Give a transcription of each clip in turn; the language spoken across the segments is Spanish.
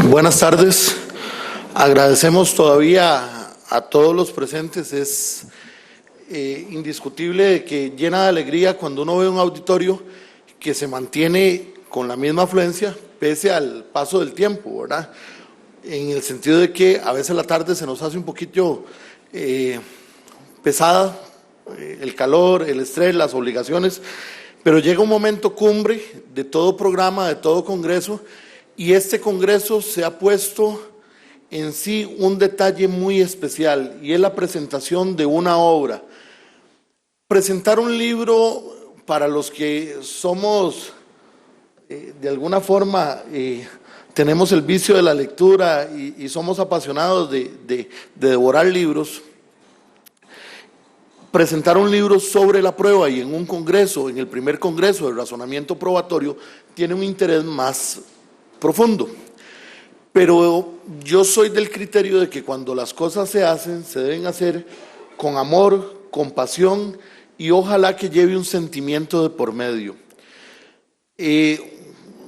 Buenas tardes. Agradecemos todavía a todos los presentes. Es indiscutible que llena de alegría cuando uno ve un auditorio que se mantiene con la misma afluencia pese al paso del tiempo, ¿verdad? En el sentido de que a veces la tarde se nos hace un poquito pesada, el calor, el estrés, las obligaciones, pero llega un momento cumbre de todo programa, de todo congreso, y este congreso se ha puesto en sí un detalle muy especial, y es la presentación de una obra. Presentar un libro, para los que somos, de alguna forma, tenemos el vicio de la lectura y somos apasionados de devorar libros. Presentar un libro sobre la prueba y en un congreso, en el primer congreso de razonamiento probatorio, tiene un interés más profundo. Pero yo soy del criterio de que cuando las cosas se hacen, se deben hacer con amor, con pasión y ojalá que lleve un sentimiento de por medio.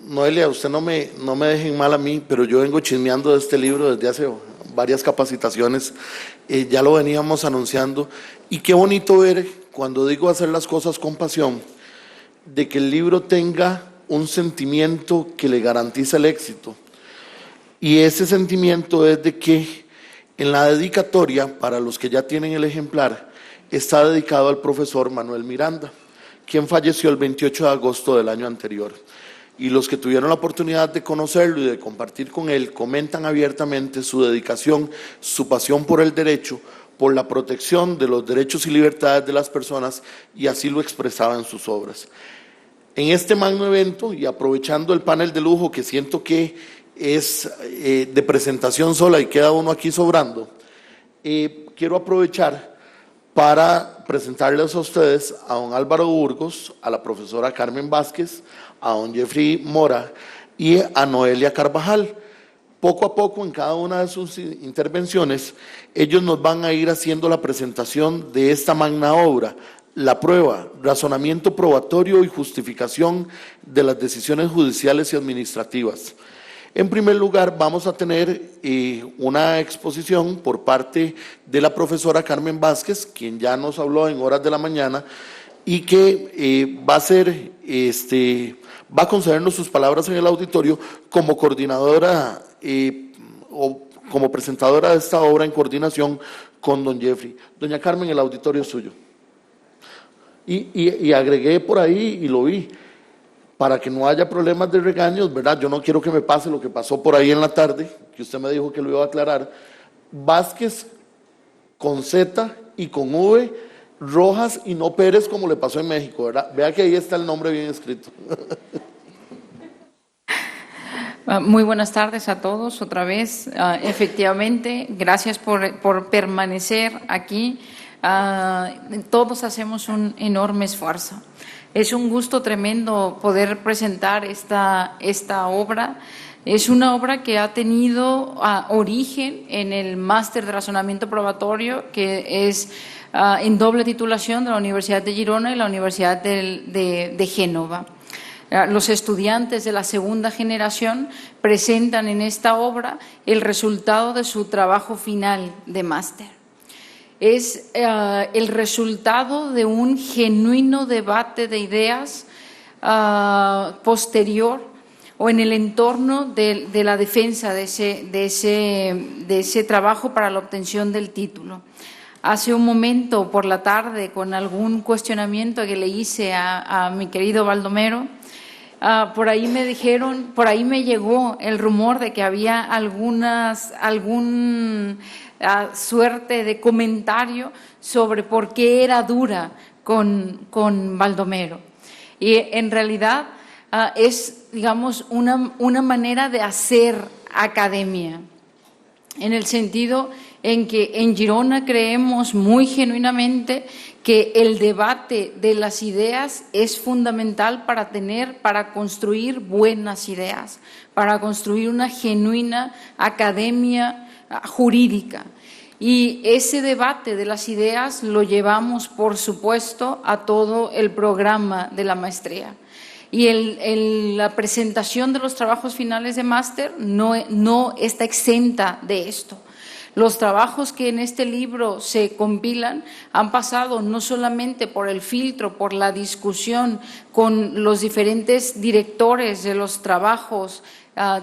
Noelia, usted no me dejen mal a mí, pero yo vengo chismeando de este libro desde hace varias capacitaciones, ya lo veníamos anunciando, y qué bonito ver, cuando digo hacer las cosas con pasión, de que el libro tenga un sentimiento que le garantiza el éxito. Y ese sentimiento es de que en la dedicatoria, para los que ya tienen el ejemplar, está dedicado al profesor Manuel Miranda, quien falleció el 28 de agosto del año anterior. Y los que tuvieron la oportunidad de conocerlo y de compartir con él, comentan abiertamente su dedicación, su pasión por el derecho, por la protección de los derechos y libertades de las personas, y así lo expresaba en sus obras. En este magno evento, y aprovechando el panel de lujo que siento que es de presentación sola y queda uno aquí sobrando, quiero aprovechar para presentarles a ustedes a don Álvaro Burgos, a la profesora Carmen Vázquez, a don Jeffrey Mora y a Noelia Carvajal. Poco a poco, en cada una de sus intervenciones, ellos nos van a ir haciendo la presentación de esta magna obra, la prueba, razonamiento probatorio y justificación de las decisiones judiciales y administrativas. En primer lugar, vamos a tener una exposición por parte de la profesora Carmen Vázquez, quien ya nos habló en horas de la mañana, y que va a concedernos sus palabras en el auditorio como coordinadora o como presentadora de esta obra en coordinación con don Jeffrey. Doña Carmen, el auditorio es suyo. Y agregué por ahí y lo vi, para que no haya problemas de regaños, ¿verdad? Yo no quiero que me pase lo que pasó por ahí en la tarde, que usted me dijo que lo iba a aclarar. Vázquez con Z y con V, Rojas y no Pérez, como le pasó en México, ¿verdad? Vea que ahí está el nombre bien escrito. Muy buenas tardes a todos otra vez. Efectivamente, gracias por permanecer aquí. Todos hacemos un enorme esfuerzo. Es un gusto tremendo poder presentar esta obra. Es una obra que ha tenido origen en el máster de razonamiento probatorio, que es en doble titulación de la Universidad de Girona y la Universidad de Génova. Los estudiantes de la segunda generación presentan en esta obra el resultado de su trabajo final de máster. Es el resultado de un genuino debate de ideas posterior o en el entorno de la defensa de ese trabajo para la obtención del título. Hace un momento por la tarde, con algún cuestionamiento que le hice a mi querido Baldomero, por ahí me llegó el rumor de que había algún suerte de comentario sobre por qué era dura con Baldomero. Y en realidad es, digamos, una manera de hacer academia, en el sentido en que en Girona creemos muy genuinamente que el debate de las ideas es fundamental para construir buenas ideas, para construir una genuina academia jurídica. Y ese debate de las ideas lo llevamos, por supuesto, a todo el programa de la maestría. y la presentación de los trabajos finales de máster no está exenta de esto. Los trabajos que en este libro se compilan han pasado no solamente por el filtro, por la discusión con los diferentes directores de los trabajos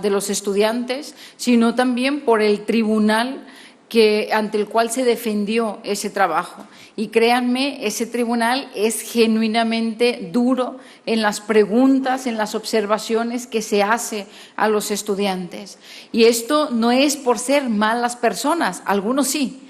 de los estudiantes, sino también por el tribunal ante el cual se defendió ese trabajo. Y créanme, ese tribunal es genuinamente duro en las preguntas, en las observaciones que se hace a los estudiantes. Y esto no es por ser malas personas, algunos sí,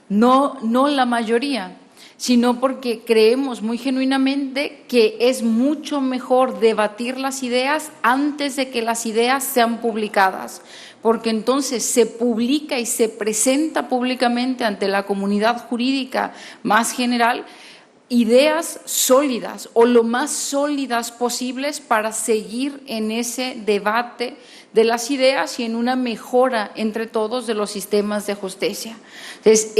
no la mayoría, sino porque creemos muy genuinamente que es mucho mejor debatir las ideas antes de que las ideas sean publicadas, porque entonces se publica y se presenta públicamente ante la comunidad jurídica más general ideas sólidas o lo más sólidas posibles para seguir en ese debate de las ideas y en una mejora entre todos de los sistemas de justicia. Entonces,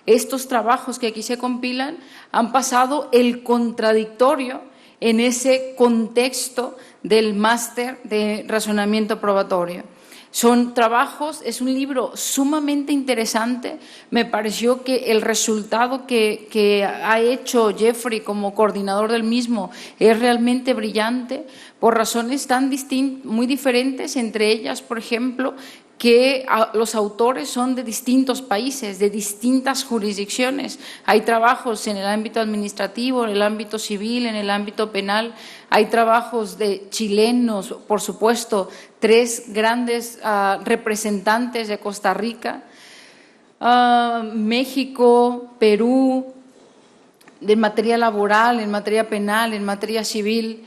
estos trabajos que aquí se compilan han pasado el contradictorio en ese contexto del máster de razonamiento probatorio. Son trabajos, es un libro sumamente interesante. Me pareció que el resultado que ha hecho Jeffrey como coordinador del mismo es realmente brillante por razones muy diferentes, entre ellas, por ejemplo, que los autores son de distintos países, de distintas jurisdicciones. Hay trabajos en el ámbito administrativo, en el ámbito civil, en el ámbito penal. Hay trabajos de chilenos, por supuesto, 3 grandes representantes de Costa Rica, México, Perú, de materia laboral, en materia penal, en materia civil.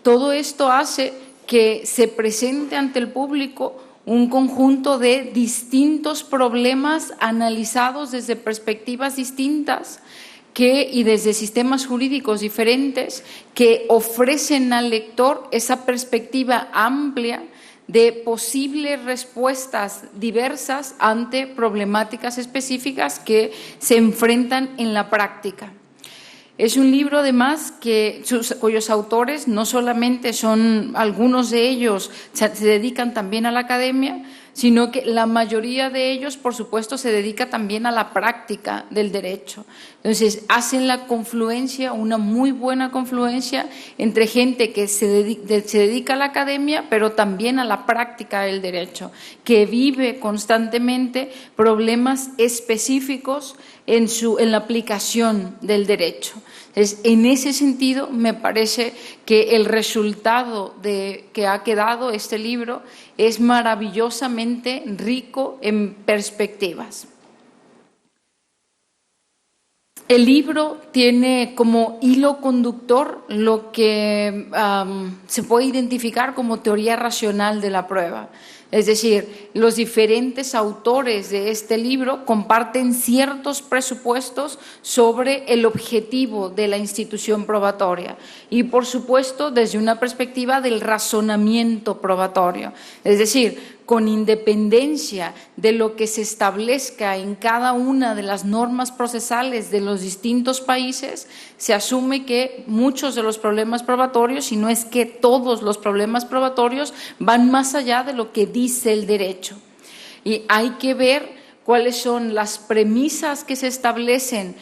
Todo esto hace que se presente ante el público un conjunto de distintos problemas analizados desde perspectivas distintas y desde sistemas jurídicos diferentes que ofrecen al lector esa perspectiva amplia de posibles respuestas diversas ante problemáticas específicas que se enfrentan en la práctica. Es un libro, además, cuyos autores no solamente son, algunos de ellos se dedican también a la academia, sino que la mayoría de ellos, por supuesto, se dedica también a la práctica del derecho. Entonces, hacen la confluencia, una muy buena confluencia entre gente que se dedica a la academia, pero también a la práctica del derecho, que vive constantemente problemas específicos en la aplicación del derecho. Entonces, en ese sentido, me parece que el resultado que ha quedado este libro es maravillosamente rico en perspectivas. El libro tiene como hilo conductor lo que se puede identificar como teoría racional de la prueba. Es decir, los diferentes autores de este libro comparten ciertos presupuestos sobre el objetivo de la institución probatoria y, por supuesto, desde una perspectiva del razonamiento probatorio. Es decir, con independencia de lo que se establezca en cada una de las normas procesales de los distintos países, se asume que muchos de los problemas probatorios, si no es que todos los problemas probatorios, van más allá de lo que dice el derecho. Y hay que ver cuáles son las premisas que se establecen,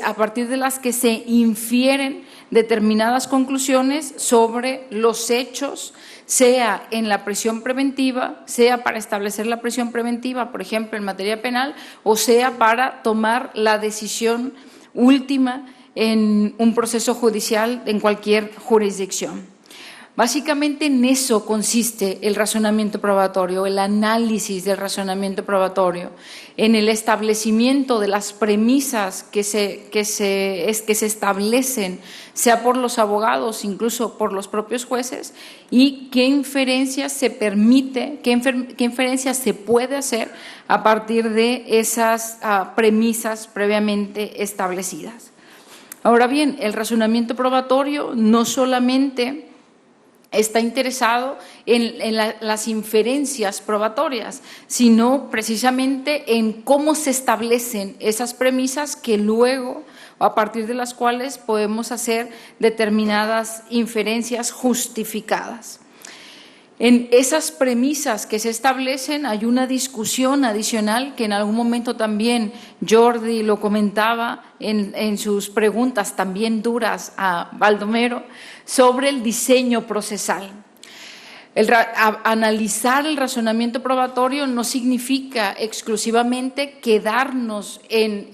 a partir de las que se infieren determinadas conclusiones sobre los hechos, sea en la prisión preventiva, sea para establecer la prisión preventiva, por ejemplo, en materia penal, o sea para tomar la decisión última en un proceso judicial en cualquier jurisdicción. Básicamente en eso consiste el razonamiento probatorio, el análisis del razonamiento probatorio, en el establecimiento de las premisas que se establecen, sea por los abogados, incluso por los propios jueces, y qué inferencias se permite, qué inferencias se puede hacer a partir de esas premisas previamente establecidas. Ahora bien, el razonamiento probatorio no solamente está interesado en las inferencias probatorias, sino precisamente en cómo se establecen esas premisas que luego a partir de las cuales podemos hacer determinadas inferencias justificadas. En esas premisas que se establecen hay una discusión adicional que en algún momento también Jordi lo comentaba en sus preguntas también duras a Baldomero sobre el diseño procesal. Analizar el razonamiento probatorio no significa exclusivamente quedarnos en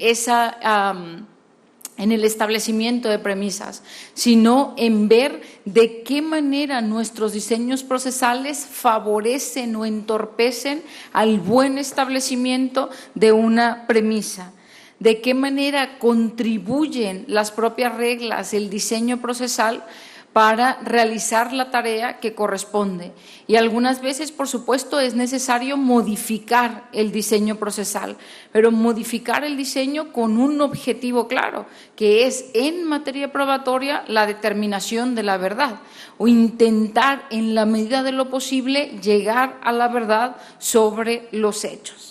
en el establecimiento de premisas, sino en ver de qué manera nuestros diseños procesales favorecen o entorpecen al buen establecimiento de una premisa, de qué manera contribuyen las propias reglas, el diseño procesal, para realizar la tarea que corresponde. Y algunas veces, por supuesto, es necesario modificar el diseño procesal, pero modificar el diseño con un objetivo claro, que es, en materia probatoria, la determinación de la verdad, o intentar, en la medida de lo posible, llegar a la verdad sobre los hechos.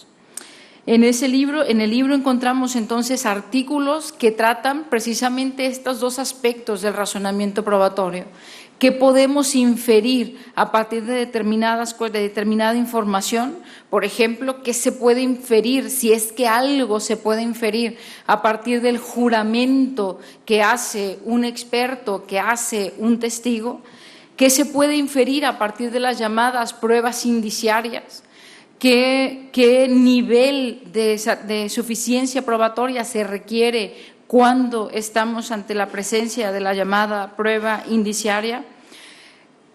En el libro encontramos entonces artículos que tratan precisamente estos dos aspectos del razonamiento probatorio. ¿Qué podemos inferir a partir de determinada información? Por ejemplo, ¿qué se puede inferir, si es que algo se puede inferir, a partir del juramento que hace un experto, que hace un testigo? ¿Qué se puede inferir a partir de las llamadas pruebas indiciarias? ¿Qué nivel de suficiencia probatoria se requiere cuando estamos ante la presencia de la llamada prueba indiciaria?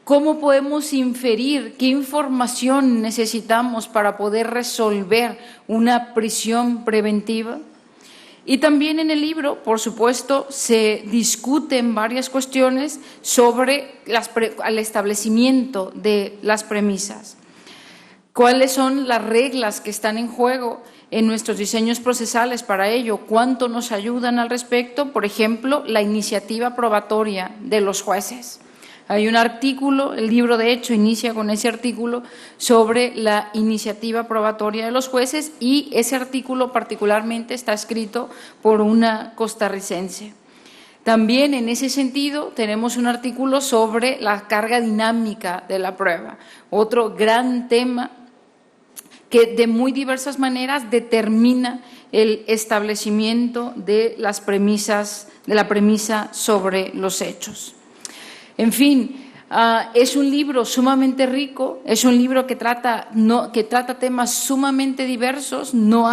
¿Cómo podemos inferir qué información necesitamos para poder resolver una prisión preventiva? Y también en el libro, por supuesto, se discuten varias cuestiones sobre el establecimiento de las premisas. ¿Cuáles son las reglas que están en juego en nuestros diseños procesales para ello? ¿Cuánto nos ayudan al respecto? Por ejemplo, la iniciativa probatoria de los jueces. Hay un artículo, el libro de hecho inicia con ese artículo sobre la iniciativa probatoria de los jueces, y ese artículo particularmente está escrito por una costarricense. También en ese sentido tenemos un artículo sobre la carga dinámica de la prueba, otro gran tema que de muy diversas maneras determina el establecimiento de las premisas, de la premisa sobre los hechos. En fin, es un libro sumamente rico, es un libro que trata temas sumamente diversos, no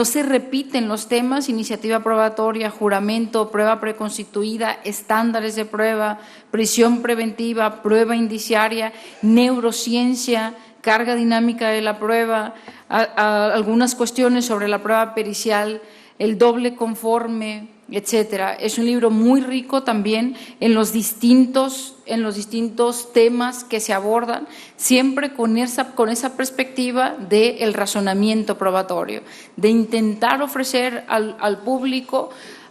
se repiten los temas: iniciativa probatoria, juramento, prueba preconstituida, estándares de prueba, prisión preventiva, prueba indiciaria, neurociencia, carga dinámica de la prueba, algunas cuestiones sobre la prueba pericial, el doble conforme, etcétera. Es un libro muy rico también en los distintos temas que se abordan, siempre con esa perspectiva del razonamiento probatorio, de intentar ofrecer al público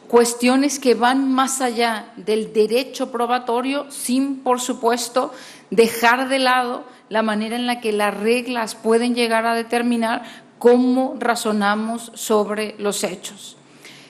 cuestiones que van más allá del derecho probatorio, sin, por supuesto, dejar de lado la manera en la que las reglas pueden llegar a determinar cómo razonamos sobre los hechos.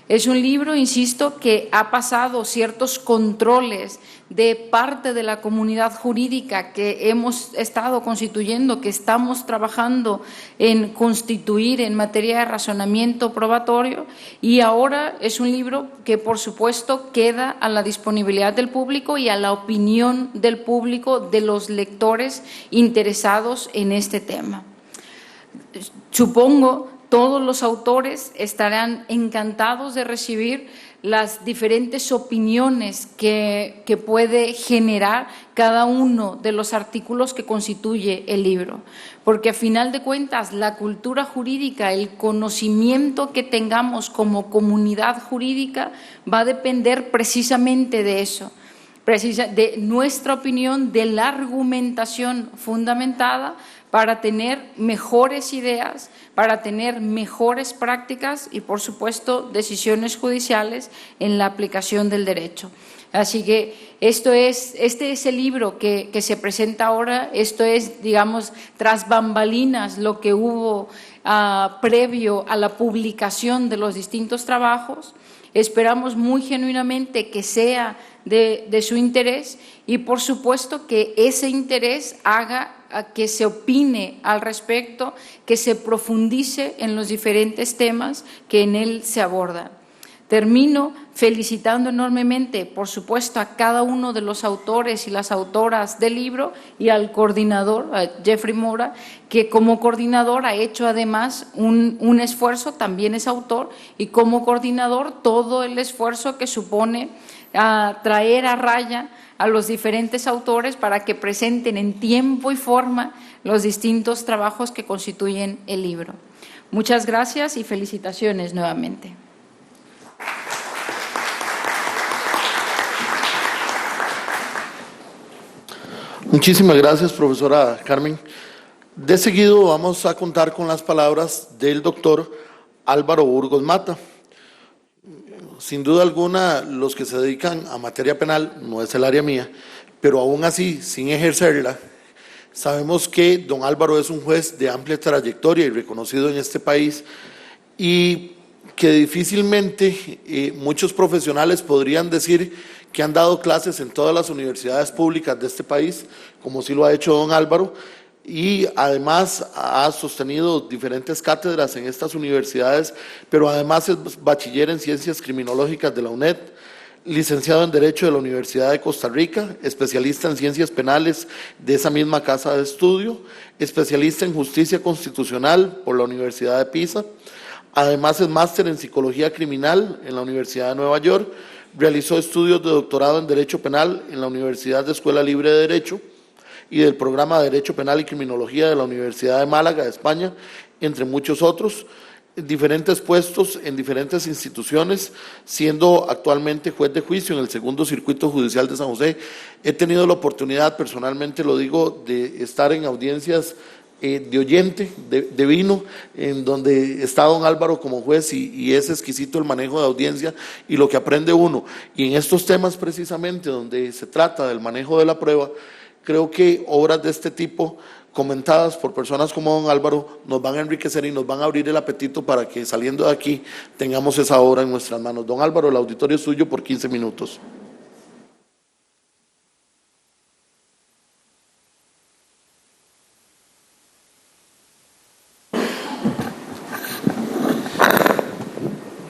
Es un libro, insisto, que ha pasado ciertos controles de parte de la comunidad jurídica que hemos estado constituyendo, que estamos trabajando en constituir en materia de razonamiento probatorio, y ahora es un libro que, por supuesto, queda a la disponibilidad del público y a la opinión del público, de los lectores interesados en este tema. Supongo todos los autores estarán encantados de recibir las diferentes opiniones que puede generar cada uno de los artículos que constituye el libro, porque a final de cuentas la cultura jurídica, el conocimiento que tengamos como comunidad jurídica va a depender precisamente de eso, de nuestra opinión, de la argumentación fundamentada, para tener mejores ideas, para tener mejores prácticas y, por supuesto, decisiones judiciales en la aplicación del derecho. Así que este es el libro que se presenta ahora. Esto es, digamos, tras bambalinas, lo que hubo previo a la publicación de los distintos trabajos. Esperamos muy genuinamente que sea de su interés y, por supuesto, que ese interés haga a que se opine al respecto, que se profundice en los diferentes temas que en él se abordan. Termino felicitando enormemente, por supuesto, a cada uno de los autores y las autoras del libro y al coordinador, a Jeffrey Mora, que como coordinador ha hecho además un esfuerzo, también es autor, y como coordinador todo el esfuerzo que supone traer a raya a los diferentes autores para que presenten en tiempo y forma los distintos trabajos que constituyen el libro. Muchas gracias y felicitaciones nuevamente. Muchísimas gracias, profesora Carmen. De seguido vamos a contar con las palabras del doctor Álvaro Burgos Mata. Sin duda alguna, los que se dedican a materia penal, no es el área mía, pero aún así, sin ejercerla, sabemos que don Álvaro es un juez de amplia trayectoria y reconocido en este país, y que difícilmente muchos profesionales podrían decir que han dado clases en todas las universidades públicas de este país, como sí lo ha hecho don Álvaro, y además ha sostenido diferentes cátedras en estas universidades, pero además es bachiller en Ciencias Criminológicas de la UNED, licenciado en Derecho de la Universidad de Costa Rica, especialista en Ciencias Penales de esa misma casa de estudio, especialista en Justicia Constitucional por la Universidad de Pisa, además es máster en Psicología Criminal en la Universidad de Nueva York, realizó estudios de doctorado en Derecho Penal en la Universidad de Escuela Libre de Derecho y del Programa de Derecho Penal y Criminología de la Universidad de Málaga, España, entre muchos otros, diferentes puestos en diferentes instituciones, siendo actualmente juez de juicio en el Segundo Circuito Judicial de San José. He tenido la oportunidad, personalmente lo digo, de estar en audiencias de oyente, de vino, en donde está don Álvaro como juez y es exquisito el manejo de audiencia y lo que aprende uno. Y en estos temas precisamente donde se trata del manejo de la prueba, creo que obras de este tipo comentadas por personas como don Álvaro nos van a enriquecer y nos van a abrir el apetito para que saliendo de aquí tengamos esa obra en nuestras manos. Don Álvaro, el auditorio es suyo por 15 minutos.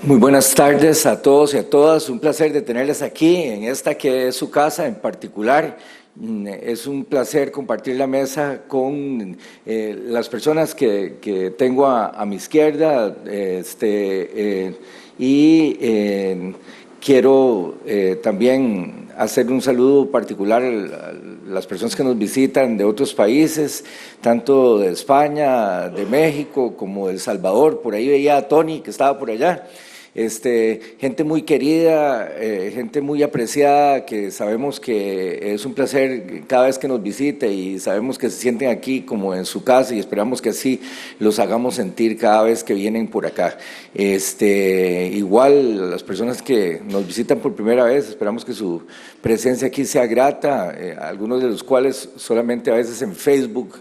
Muy buenas tardes a todos y a todas. Un placer de tenerles aquí en esta que es su casa en particular. Es un placer compartir la mesa con las personas que tengo a mi izquierda quiero también hacer un saludo particular a las personas que nos visitan de otros países, tanto de España, de México, como de El Salvador. Por ahí veía a Tony, que estaba por allá. Gente muy querida, gente muy apreciada, que sabemos que es un placer cada vez que nos visite y sabemos que se sienten aquí como en su casa y esperamos que así los hagamos sentir cada vez que vienen por acá. Igual las personas que nos visitan por primera vez, esperamos que su presencia aquí sea grata, algunos de los cuales solamente a veces en Facebook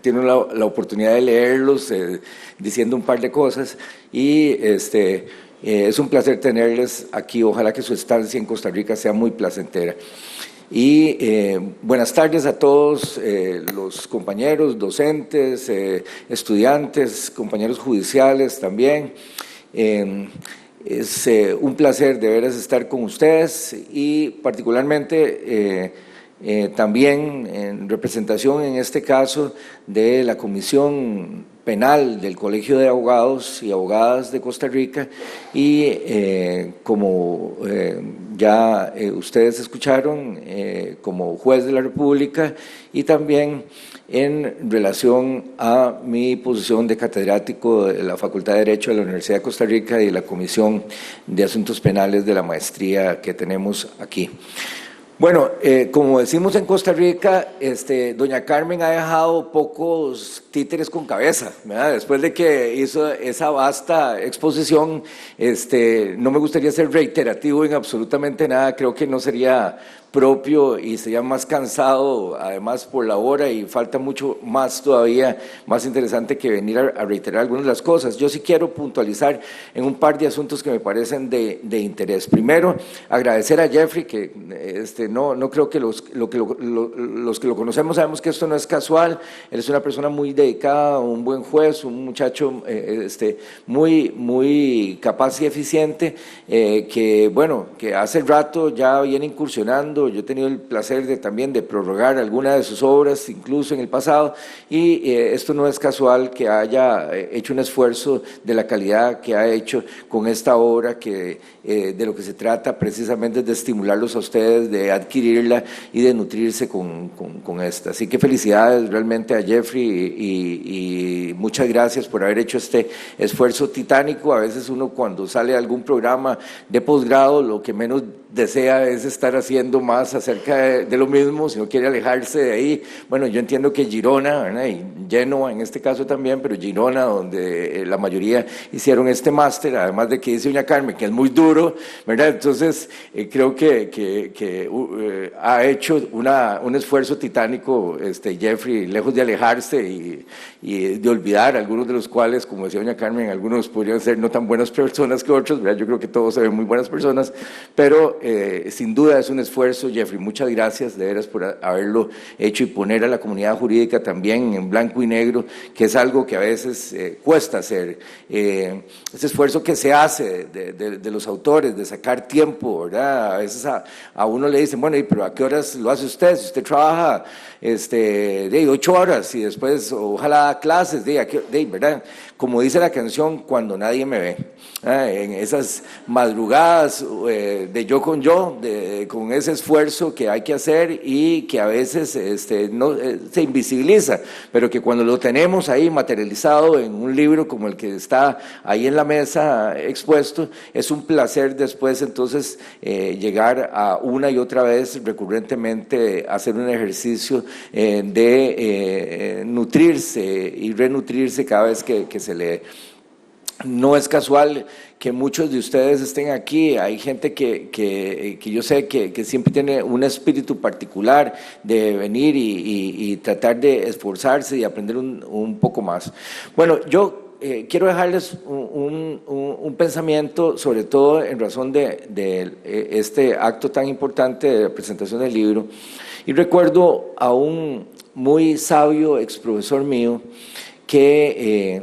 tienen la oportunidad de leerlos diciendo un par de cosas y es un placer tenerles aquí. Ojalá que su estancia en Costa Rica sea muy placentera. Y buenas tardes a todos los compañeros, docentes, estudiantes, compañeros judiciales también. Es un placer de veras estar con ustedes y particularmente también en representación en este caso de la Comisión Penal del Colegio de Abogados y Abogadas de Costa Rica y como ya ustedes escucharon, como juez de la República y también en relación a mi posición de catedrático de la Facultad de Derecho de la Universidad de Costa Rica y de la Comisión de Asuntos Penales de la maestría que tenemos aquí. Bueno, como decimos en Costa Rica, doña Carmen ha dejado pocos títeres con cabeza, ¿verdad? Después de que hizo esa vasta exposición, no me gustaría ser reiterativo en absolutamente nada, creo que no sería propio y sería más cansado, además por la hora, y falta mucho más todavía, más interesante que venir a reiterar algunas de las cosas. Yo sí quiero puntualizar en un par de asuntos que me parecen de interés. Primero, agradecer a Jeffrey, que no creo que los que lo conocemos sabemos que esto no es casual. Él es una persona muy dedicada, un buen juez, un muchacho muy capaz y eficiente, que hace rato ya viene incursionando. Yo he tenido el placer también de prorrogar algunas de sus obras, incluso en el pasado, y esto no es casual que haya hecho un esfuerzo de la calidad que ha hecho con esta obra, que de lo que se trata precisamente es de estimularlos a ustedes, de adquirirla y de nutrirse con esta. Así que felicidades realmente a Jeffrey y muchas gracias por haber hecho este esfuerzo titánico. A veces uno, cuando sale a algún programa de posgrado, lo que menos desea es estar haciendo más acerca de lo mismo, si no quiere alejarse de ahí. Bueno, yo entiendo que Girona, ¿verdad?, y Génova en este caso también, pero Girona, donde la mayoría hicieron este máster, además de que dice doña Carmen que es muy duro, ¿verdad? Entonces creo que ha hecho un esfuerzo titánico Jeffrey, lejos de alejarse y de olvidar, algunos de los cuales, como decía doña Carmen, algunos podrían ser no tan buenas personas que otros, ¿verdad? Yo creo que todos se ven muy buenas personas, pero sin duda es un esfuerzo. Jeffrey, muchas gracias de veras por haberlo hecho y poner a la comunidad jurídica también en blanco y negro, que es algo que a veces cuesta hacer. Ese esfuerzo que se hace de los autores, de sacar tiempo, ¿verdad? A veces a uno le dicen, bueno, pero ¿a qué horas lo hace usted? Si usted trabaja de 8 horas y después ojalá da clases, ¿verdad? Como dice la canción, cuando nadie me ve. En esas madrugadas de yo con yo, con ese esfuerzo que hay que hacer y que a veces no se invisibiliza, pero que cuando lo tenemos ahí materializado en un libro como el que está ahí en la mesa expuesto, es un placer después entonces llegar a una y otra vez recurrentemente hacer un ejercicio de nutrirse y renutrirse cada vez que se lee. No es casual que muchos de ustedes estén aquí. Hay gente que yo sé que siempre tiene un espíritu particular de venir y tratar de esforzarse y aprender un poco más. Bueno, yo quiero dejarles un pensamiento, sobre todo en razón de este acto tan importante de la presentación del libro, y recuerdo a un muy sabio ex profesor mío que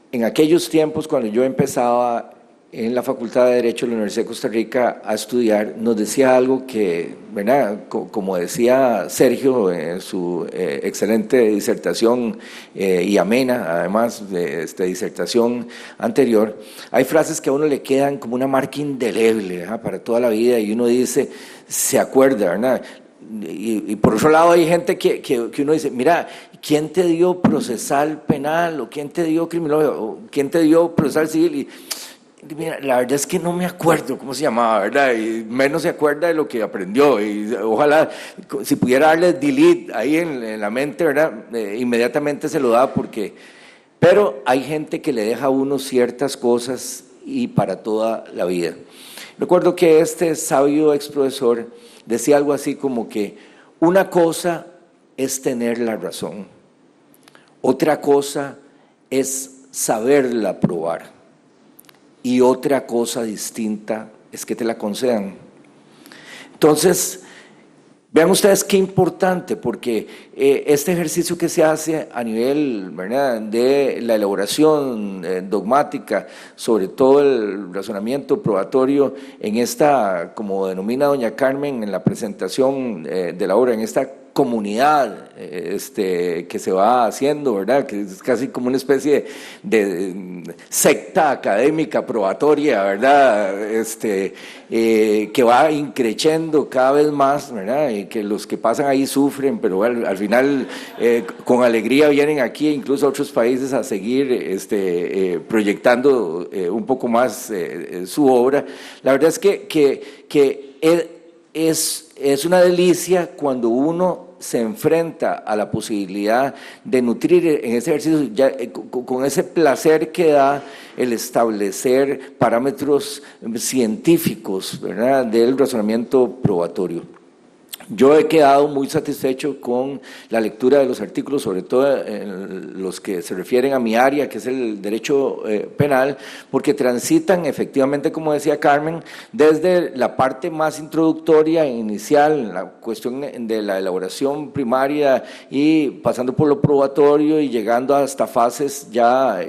en aquellos tiempos, cuando yo empezaba en la Facultad de Derecho de la Universidad de Costa Rica a estudiar, nos decía algo que, ¿verdad?, como decía Sergio en su excelente disertación y amena, además de esta disertación anterior, hay frases que a uno le quedan como una marca indeleble, ¿verdad?, para toda la vida, y uno dice, se acuerda, ¿verdad? Y por otro lado hay gente que uno dice, mira, ¿quién te dio procesal penal? ¿O quién te dio criminología? ¿O quién te dio procesal civil? Y mira, la verdad es que no me acuerdo cómo se llamaba, ¿verdad? Y menos se acuerda de lo que aprendió. Y ojalá, si pudiera darle delete ahí en la mente, ¿verdad?, inmediatamente se lo da, porque... Pero hay gente que le deja a uno ciertas cosas y para toda la vida. Recuerdo que este sabio ex profesor decía algo así como que una cosa es tener la razón, otra cosa es saberla probar y otra cosa distinta es que te la concedan. Entonces, vean ustedes qué importante, porque este ejercicio que se hace a nivel, ¿verdad?, de la elaboración dogmática, sobre todo el razonamiento probatorio en esta, como denomina doña Carmen en la presentación de la obra, en esta comunidad que se va haciendo, ¿verdad?, que es casi como una especie de secta académica probatoria, ¿verdad?, que va increciendo cada vez más, ¿verdad?, y que los que pasan ahí sufren, pero al final con alegría vienen aquí, incluso a otros países, a seguir proyectando un poco más su obra. La verdad es que es una delicia cuando uno se enfrenta a la posibilidad de nutrir en ese ejercicio, ya, con ese placer que da el establecer parámetros científicos, ¿verdad?, del razonamiento probatorio. Yo he quedado muy satisfecho con la lectura de los artículos, sobre todo los que se refieren a mi área, que es el derecho penal, porque transitan efectivamente, como decía Carmen, desde la parte más introductoria e inicial, la cuestión de la elaboración primaria y pasando por lo probatorio y llegando hasta fases ya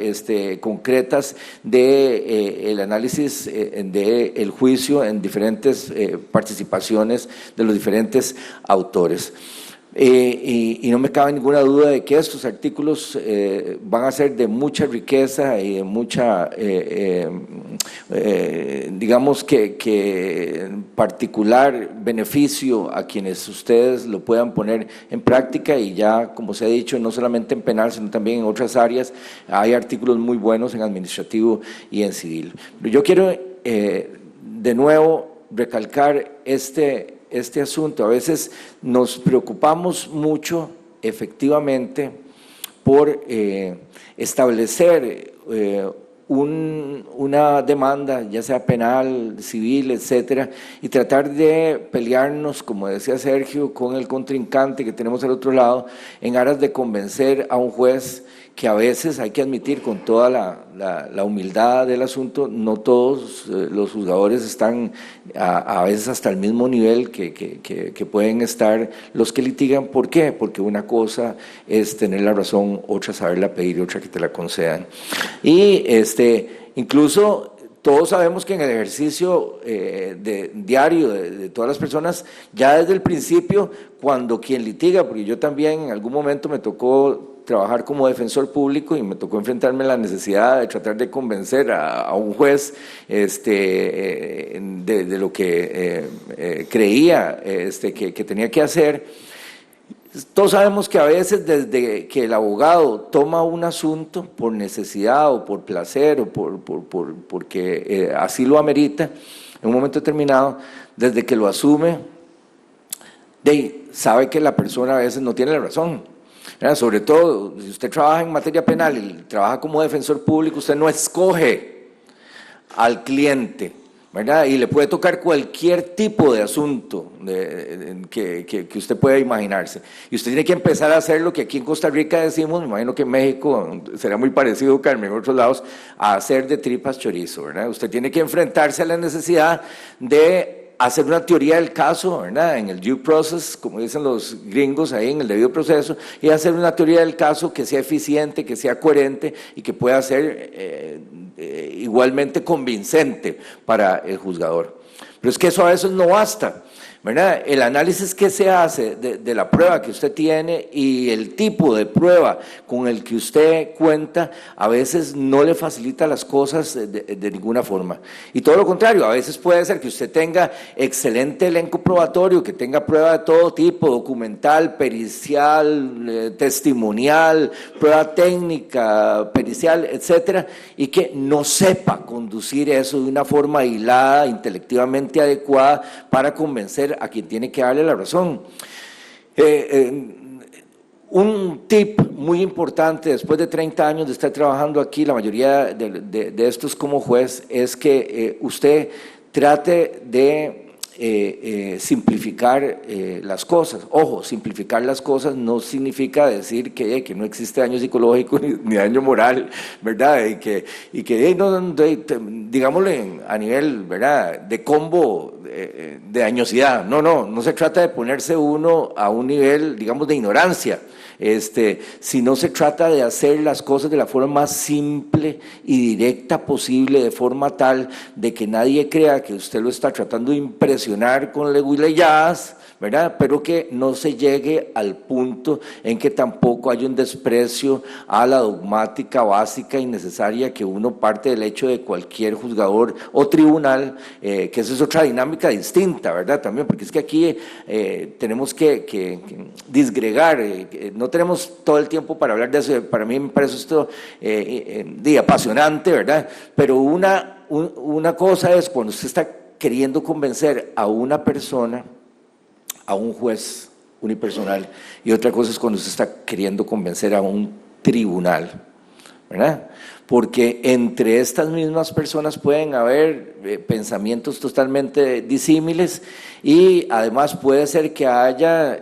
concretas de el análisis del juicio en diferentes participaciones de los diferentes autores. Y no me cabe ninguna duda de que estos artículos van a ser de mucha riqueza y de mucha, digamos que particular beneficio a quienes ustedes lo puedan poner en práctica, y ya, como se ha dicho, no solamente en penal, sino también en otras áreas, hay artículos muy buenos en administrativo y en civil. Yo quiero de nuevo recalcar este asunto. A veces nos preocupamos mucho, efectivamente, por establecer una demanda, ya sea penal, civil, etcétera, y tratar de pelearnos, como decía Sergio, con el contrincante que tenemos al otro lado, en aras de convencer a un juez que a veces, hay que admitir con toda la humildad del asunto, no todos los juzgadores están a veces hasta el mismo nivel que pueden estar los que litigan. ¿Por qué? Porque una cosa es tener la razón, otra saberla pedir y otra que te la concedan. Y incluso todos sabemos que en el ejercicio diario de todas las personas, ya desde el principio, cuando quien litiga, porque yo también en algún momento me tocó trabajar como defensor público y me tocó enfrentarme a la necesidad de tratar de convencer a un juez de lo que creía que tenía que hacer. Todos sabemos que a veces, desde que el abogado toma un asunto por necesidad o por placer o porque así lo amerita en un momento determinado, desde que lo asume, sabe que la persona a veces no tiene la razón. Sobre todo, si usted trabaja en materia penal y trabaja como defensor público, usted no escoge al cliente, ¿verdad? Y le puede tocar cualquier tipo de asunto que usted pueda imaginarse. Y usted tiene que empezar a hacer lo que aquí en Costa Rica decimos, me imagino que en México será muy parecido, Carmen, en otros lados, a hacer de tripas chorizo, ¿verdad? Usted tiene que enfrentarse a la necesidad de hacer una teoría del caso, ¿verdad? En el due process, como dicen los gringos ahí, en el debido proceso, y hacer una teoría del caso que sea eficiente, que sea coherente y que pueda ser igualmente convincente para el juzgador. Pero es que eso a veces no basta, ¿verdad? El análisis que se hace de la prueba que usted tiene y el tipo de prueba con el que usted cuenta a veces no le facilita las cosas de ninguna forma. Y todo lo contrario, a veces puede ser que usted tenga excelente elenco probatorio, que tenga prueba de todo tipo, documental, pericial, testimonial, prueba técnica, pericial, etcétera, y que no sepa conducir eso de una forma hilada, intelectivamente adecuada para convencer a quien tiene que darle la razón. Un tip muy importante después de 30 años de estar trabajando aquí, la mayoría de estos como juez, es que usted trate de simplificar las cosas. Ojo, simplificar las cosas no significa decir que no existe daño psicológico ni daño moral, ¿verdad? Y que digámosle a nivel, ¿verdad?, de combo de dañosidad. No se trata de ponerse uno a un nivel, digamos, de ignorancia. Si no se trata de hacer las cosas de la forma más simple y directa posible, de forma tal de que nadie crea que usted lo está tratando de impresionar con legüileyadas, ¿verdad? Pero que no se llegue al punto en que tampoco haya un desprecio a la dogmática básica y necesaria que uno parte del hecho de cualquier juzgador o tribunal, que esa es otra dinámica distinta, ¿verdad? También, porque es que aquí tenemos que disgregar, no tenemos todo el tiempo para hablar de eso. Para mí me parece esto apasionante, ¿verdad? Pero una cosa es cuando usted está queriendo convencer a una persona, a un juez unipersonal, y otra cosa es cuando usted está queriendo convencer a un tribunal, ¿verdad? porque entre estas mismas personas pueden haber pensamientos totalmente disímiles y además puede ser que haya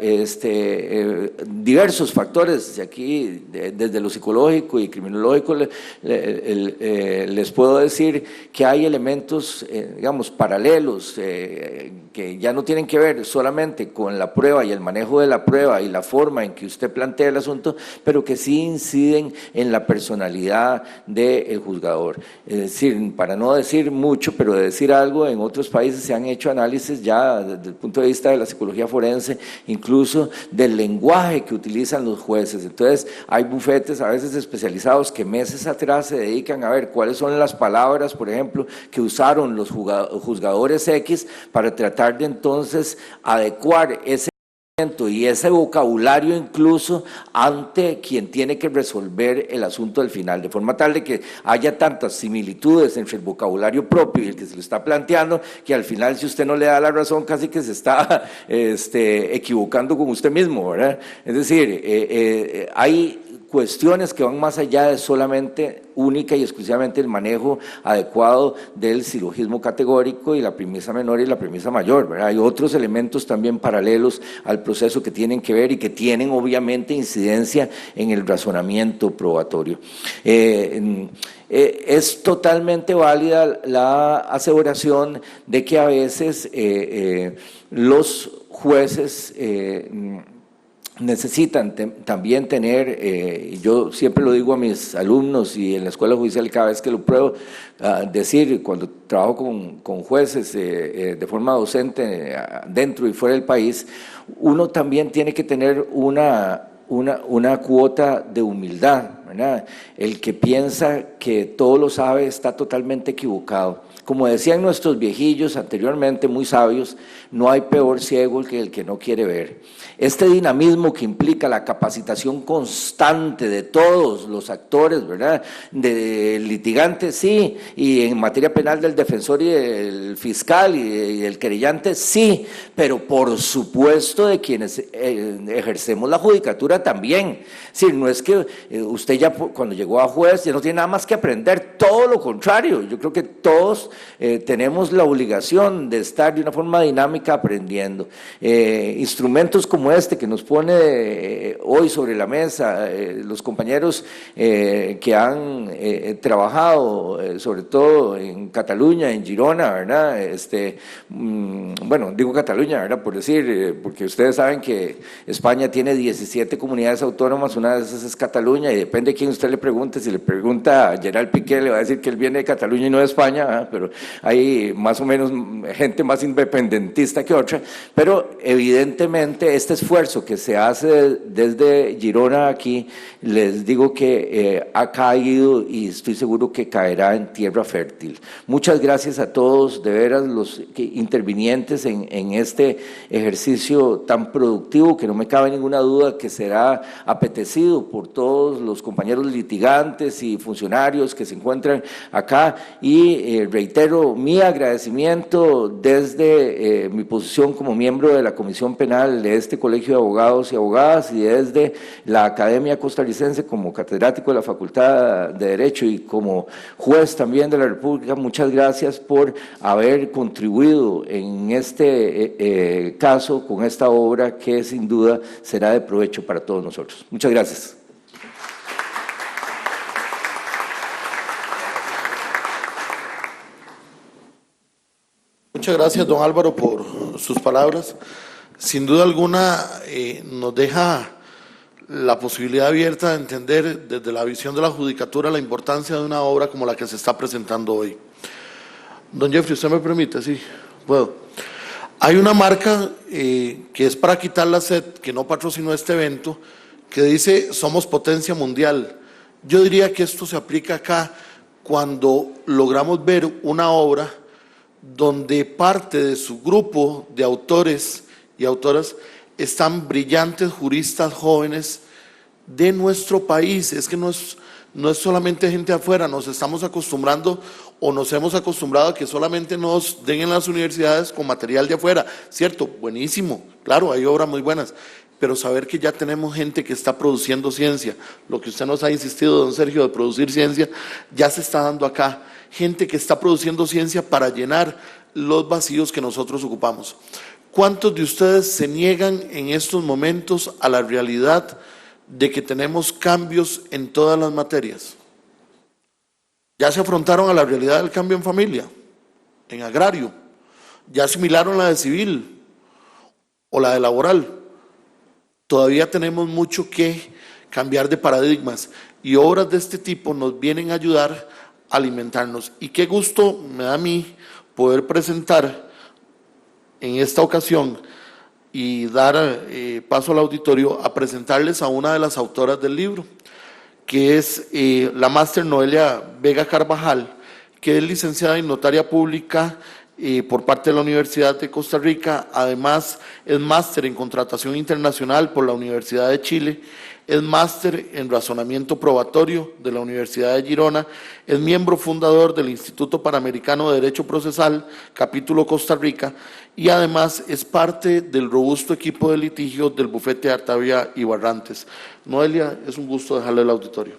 diversos factores. Aquí, desde lo psicológico y criminológico, les puedo decir que hay elementos, digamos, paralelos, que ya no tienen que ver solamente con la prueba y el manejo de la prueba y la forma en que usted plantea el asunto, pero que sí inciden en la personalidad del juzgador. Es decir, para no decir mucho, pero de decir algo, en otros países se han hecho análisis ya desde el punto de vista de la psicología forense, incluso del lenguaje que utilizan los jueces. Entonces, hay bufetes a veces especializados que meses atrás se dedican a ver cuáles son las palabras, por ejemplo, que usaron los juzgadores X para tratar de entonces adecuar ese y ese vocabulario incluso ante quien tiene que resolver el asunto al final, de forma tal de que haya tantas similitudes entre el vocabulario propio y el que se lo está planteando, que al final, si usted no le da la razón, casi que se está equivocando con usted mismo, ¿verdad? Es decir, hay cuestiones que van más allá de solamente única y exclusivamente el manejo adecuado del silogismo categórico y la premisa menor y la premisa mayor, ¿verdad? Hay otros elementos también paralelos al proceso que tienen que ver y que tienen obviamente incidencia en el razonamiento probatorio. Es totalmente válida la aseveración de que a veces los jueces necesitan también tener, yo siempre lo digo a mis alumnos y en la escuela judicial cada vez que lo pruebo, decir cuando trabajo con jueces de forma docente dentro y fuera del país, uno también tiene que tener una cuota de humildad, ¿verdad? El que piensa que todo lo sabe está totalmente equivocado. Como decían nuestros viejillos anteriormente, muy sabios, no hay peor ciego que el que no quiere ver. Este dinamismo que implica la capacitación constante de todos los actores, ¿verdad? Del litigante, sí, y en materia penal del defensor y del fiscal y del querellante, sí, pero por supuesto de quienes ejercemos la judicatura también. Sí, no es que usted ya cuando llegó a juez ya no tiene nada más que aprender, todo lo contrario. Yo creo que todos tenemos la obligación de estar de una forma dinámica aprendiendo. Instrumentos como este que nos pone hoy sobre la mesa los compañeros que han trabajado sobre todo en Cataluña, en Girona, ¿verdad? Bueno, digo Cataluña, ¿verdad? Por decir, porque ustedes saben que España tiene 17 comunidades autónomas, una de esas es Cataluña, y depende de quién usted le pregunte. Si le pregunta a Gerald Piqué, le va a decir que él viene de Cataluña y no de España, ¿verdad? Pero hay más o menos gente más independentista que otra, pero evidentemente este esfuerzo que se hace desde Girona aquí, les digo que ha caído y estoy seguro que caerá en tierra fértil. Muchas gracias a todos, de veras, los intervinientes en este ejercicio tan productivo, que no me cabe ninguna duda que será apetecido por todos los compañeros litigantes y funcionarios que se encuentran acá, y reitero mi agradecimiento desde mi posición como miembro de la Comisión Penal de este Colegio de Abogados y Abogadas y desde la Academia Costarricense como catedrático de la Facultad de Derecho y como juez también de la República. Muchas gracias por haber contribuido en este caso con esta obra que sin duda será de provecho para todos nosotros. Muchas gracias. Muchas gracias, don Álvaro, por sus palabras. Sin duda alguna nos deja la posibilidad abierta de entender desde la visión de la judicatura la importancia de una obra como la que se está presentando hoy. Don Jeffrey, ¿usted me permite? Sí, puedo. Hay una marca que es para quitar la sed, que no patrocinó este evento, que dice somos potencia mundial. Yo diría que esto se aplica acá cuando logramos ver una obra donde parte de su grupo de autores y autoras están brillantes juristas jóvenes de nuestro país. Es que no es solamente gente afuera, nos estamos acostumbrando o nos hemos acostumbrado a que solamente nos den en las universidades con material de afuera, cierto, buenísimo, claro, hay obras muy buenas. pero saber que ya tenemos gente que está produciendo ciencia, lo que usted nos ha insistido, don Sergio, de producir ciencia, ya se está dando acá. Gente que está produciendo ciencia para llenar los vacíos que nosotros ocupamos. ¿Cuántos de ustedes se niegan en estos momentos a la realidad de que tenemos cambios en todas las materias? Ya se afrontaron a la realidad del cambio en familia, en agrario, ya asimilaron la de civil o la de laboral. Todavía tenemos mucho que cambiar de paradigmas y obras de este tipo nos vienen a ayudar a alimentarnos. Y qué gusto me da a mí poder presentar en esta ocasión y dar paso al auditorio a presentarles a una de las autoras del libro, que es la máster Noelia Vega Carvajal, que es licenciada en notaria pública por parte de la Universidad de Costa Rica. Además es máster en contratación internacional por la Universidad de Chile, es máster en razonamiento probatorio de la Universidad de Girona, es miembro fundador del Instituto Panamericano de Derecho Procesal, capítulo Costa Rica, y además es parte del robusto equipo de litigio del bufete de Artavia y Barrantes. Noelia, es un gusto dejarle el auditorio.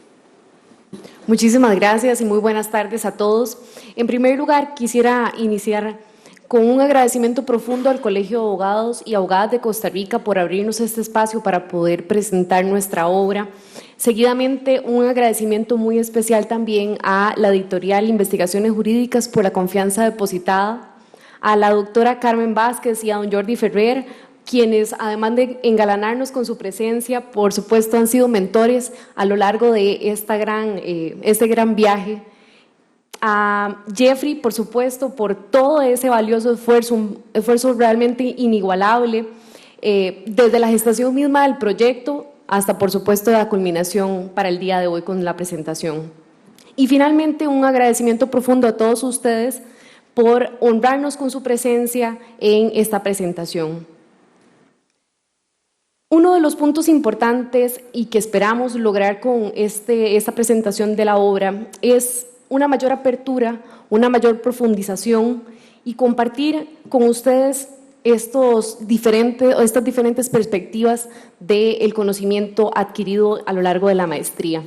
Muchísimas gracias y muy buenas tardes a todos. En primer lugar, quisiera iniciar con un agradecimiento profundo al Colegio de Abogados y Abogadas de Costa Rica por abrirnos este espacio para poder presentar nuestra obra. Seguidamente, un agradecimiento muy especial también a la editorial Investigaciones Jurídicas por la confianza depositada, a la doctora Carmen Vázquez y a don Jordi Ferrer, quienes además de engalanarnos con su presencia, por supuesto han sido mentores a lo largo de este gran viaje. A Jeffrey, por supuesto, por todo ese valioso esfuerzo, un esfuerzo realmente inigualable, desde la gestación misma del proyecto hasta, por supuesto, la culminación para el día de hoy con la presentación. Y finalmente, un agradecimiento profundo a todos ustedes por honrarnos con su presencia en esta presentación. Uno de los puntos importantes y que esperamos lograr con esta presentación de la obra es una mayor apertura, una mayor profundización y compartir con ustedes estas diferentes perspectivas del conocimiento adquirido a lo largo de la maestría.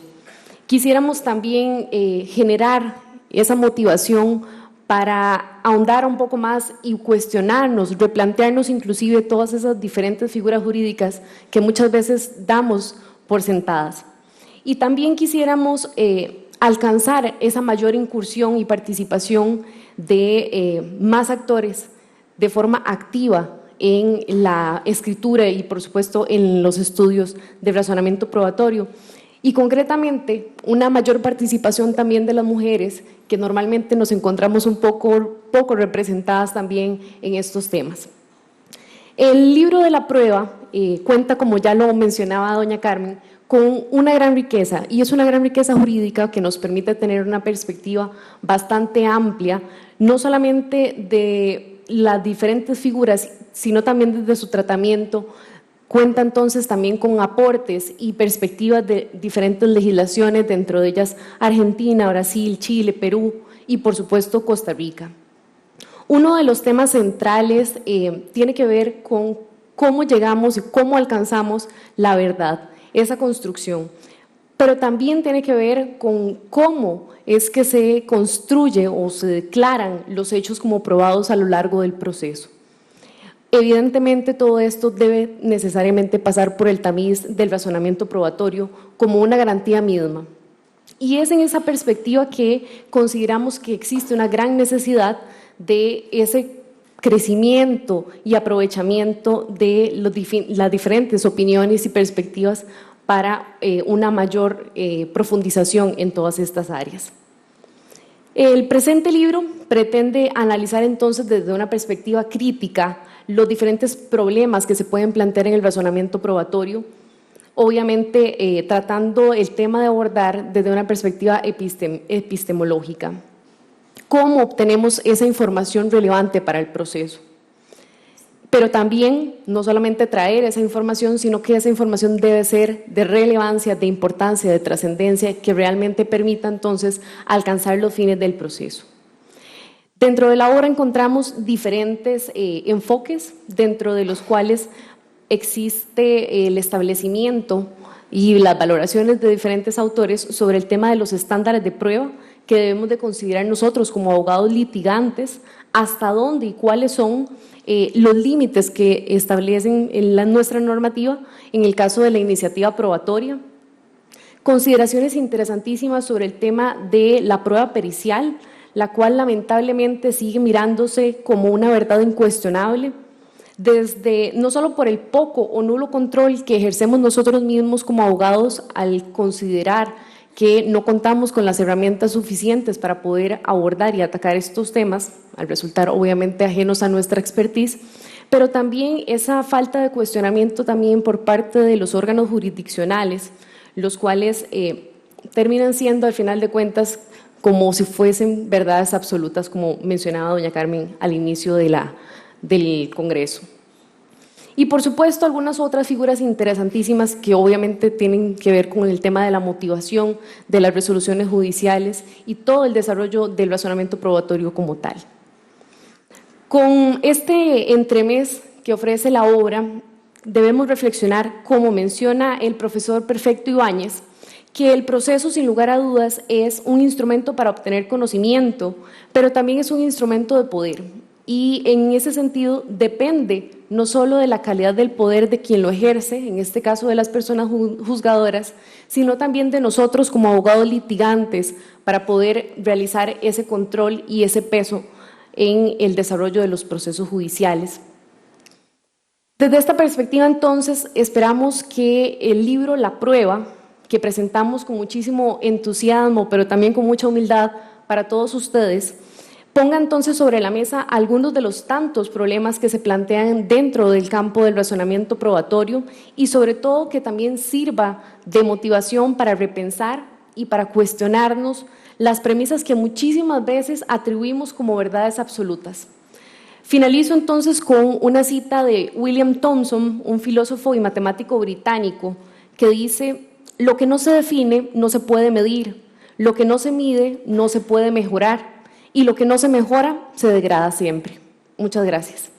Quisiéramos también generar esa motivación para ahondar un poco más y cuestionarnos, replantearnos inclusive todas esas diferentes figuras jurídicas que muchas veces damos por sentadas. Y también quisiéramos alcanzar esa mayor incursión y participación de más actores de forma activa en la escritura y, por supuesto, en los estudios de razonamiento probatorio. Y concretamente, una mayor participación también de las mujeres, que normalmente nos encontramos un poco representadas también en estos temas. El libro de la prueba cuenta, como ya lo mencionaba doña Carmen, con una gran riqueza, y es una gran riqueza jurídica que nos permite tener una perspectiva bastante amplia, no solamente de las diferentes figuras, sino también desde su tratamiento. Cuenta entonces también con aportes y perspectivas de diferentes legislaciones, dentro de ellas Argentina, Brasil, Chile, Perú y por supuesto Costa Rica. Uno de los temas centrales tiene que ver con cómo llegamos y cómo alcanzamos la verdad, esa construcción, pero también tiene que ver con cómo es que se construye o se declaran los hechos como probados a lo largo del proceso. Evidentemente, todo esto debe necesariamente pasar por el tamiz del razonamiento probatorio como una garantía misma. Y es en esa perspectiva que consideramos que existe una gran necesidad de ese crecimiento y aprovechamiento de las diferentes opiniones y perspectivas para una mayor profundización en todas estas áreas. El presente libro pretende analizar entonces desde una perspectiva crítica los diferentes problemas que se pueden plantear en el razonamiento probatorio, obviamente tratando el tema de abordar desde una perspectiva epistemológica. ¿Cómo obtenemos esa información relevante para el proceso? Pero también no solamente traer esa información, sino que esa información debe ser de relevancia, de importancia, de trascendencia, que realmente permita entonces alcanzar los fines del proceso. Dentro de la obra encontramos diferentes enfoques, dentro de los cuales existe el establecimiento y las valoraciones de diferentes autores sobre el tema de los estándares de prueba que debemos de considerar nosotros como abogados litigantes, hasta dónde y cuáles son los límites que establecen en nuestra normativa en el caso de la iniciativa probatoria. Consideraciones interesantísimas sobre el tema de la prueba pericial, la cual lamentablemente sigue mirándose como una verdad incuestionable, desde no solo por el poco o nulo control que ejercemos nosotros mismos como abogados al considerar que no contamos con las herramientas suficientes para poder abordar y atacar estos temas, al resultar obviamente ajenos a nuestra expertise, pero también esa falta de cuestionamiento también por parte de los órganos jurisdiccionales, los cuales terminan siendo al final de cuentas como si fuesen verdades absolutas, como mencionaba doña Carmen al inicio del Congreso. Y por supuesto algunas otras figuras interesantísimas que obviamente tienen que ver con el tema de la motivación de las resoluciones judiciales y todo el desarrollo del razonamiento probatorio como tal. Con este entremés que ofrece la obra, debemos reflexionar, como menciona el profesor Perfecto Ibáñez, que el proceso, sin lugar a dudas, es un instrumento para obtener conocimiento, pero también es un instrumento de poder. Y en ese sentido depende no solo de la calidad del poder de quien lo ejerce, en este caso de las personas juzgadoras, sino también de nosotros como abogados litigantes para poder realizar ese control y ese peso en el desarrollo de los procesos judiciales. Desde esta perspectiva, entonces, esperamos que el libro La Prueba, que presentamos con muchísimo entusiasmo, pero también con mucha humildad para todos ustedes, ponga entonces sobre la mesa algunos de los tantos problemas que se plantean dentro del campo del razonamiento probatorio y sobre todo que también sirva de motivación para repensar y para cuestionarnos las premisas que muchísimas veces atribuimos como verdades absolutas. Finalizo entonces con una cita de William Thomson, un filósofo y matemático británico, que dice: lo que no se define no se puede medir, lo que no se mide no se puede mejorar, y lo que no se mejora se degrada siempre. Muchas gracias.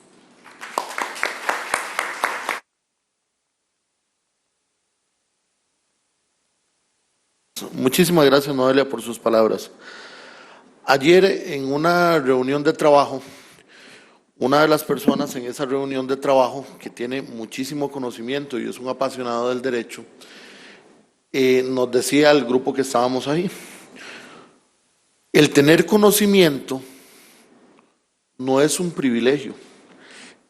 Muchísimas gracias, Noelia, por sus palabras. Ayer, en una reunión de trabajo, una de las personas en esa reunión de trabajo, que tiene muchísimo conocimiento y es un apasionado del derecho, nos decía al grupo que estábamos ahí: el tener conocimiento no es un privilegio.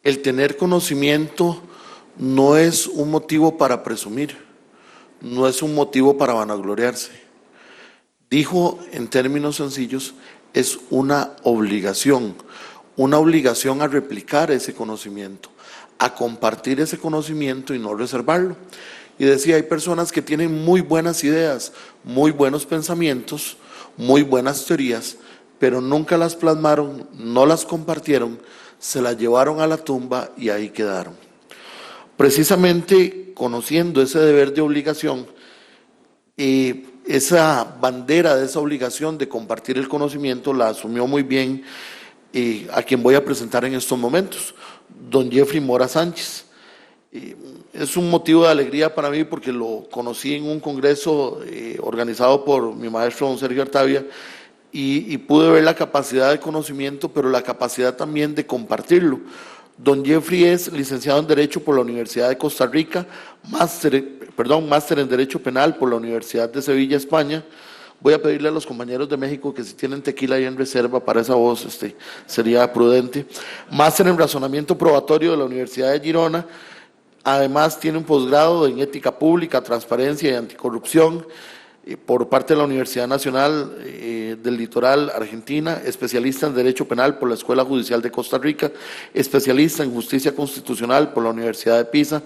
El tener conocimiento no es un motivo para presumir, no es un motivo para vanagloriarse. Dijo en términos sencillos, es una obligación a replicar ese conocimiento, a compartir ese conocimiento y no reservarlo. Y decía, hay personas que tienen muy buenas ideas, muy buenos pensamientos, muy buenas teorías, pero nunca las plasmaron, no las compartieron, se las llevaron a la tumba y ahí quedaron. Precisamente conociendo ese deber de obligación, esa bandera de esa obligación de compartir el conocimiento la asumió muy bien a quien voy a presentar en estos momentos, don Jeffrey Mora Sánchez. Es un motivo de alegría para mí porque lo conocí en un congreso organizado por mi maestro don Sergio Artavia y pude ver la capacidad de conocimiento, pero la capacidad también de compartirlo. Don Jeffrey es licenciado en Derecho por la Universidad de Costa Rica, máster en Derecho Penal por la Universidad de Sevilla, España. Voy a pedirle a los compañeros de México que si tienen tequila ahí en reserva para esa voz, sería prudente. Máster en Razonamiento Probatorio de la Universidad de Girona. Además tiene un posgrado en Ética Pública, Transparencia y Anticorrupción por parte de la Universidad Nacional del Litoral Argentina, especialista en Derecho Penal por la Escuela Judicial de Costa Rica, especialista en Justicia Constitucional por la Universidad de Pisa,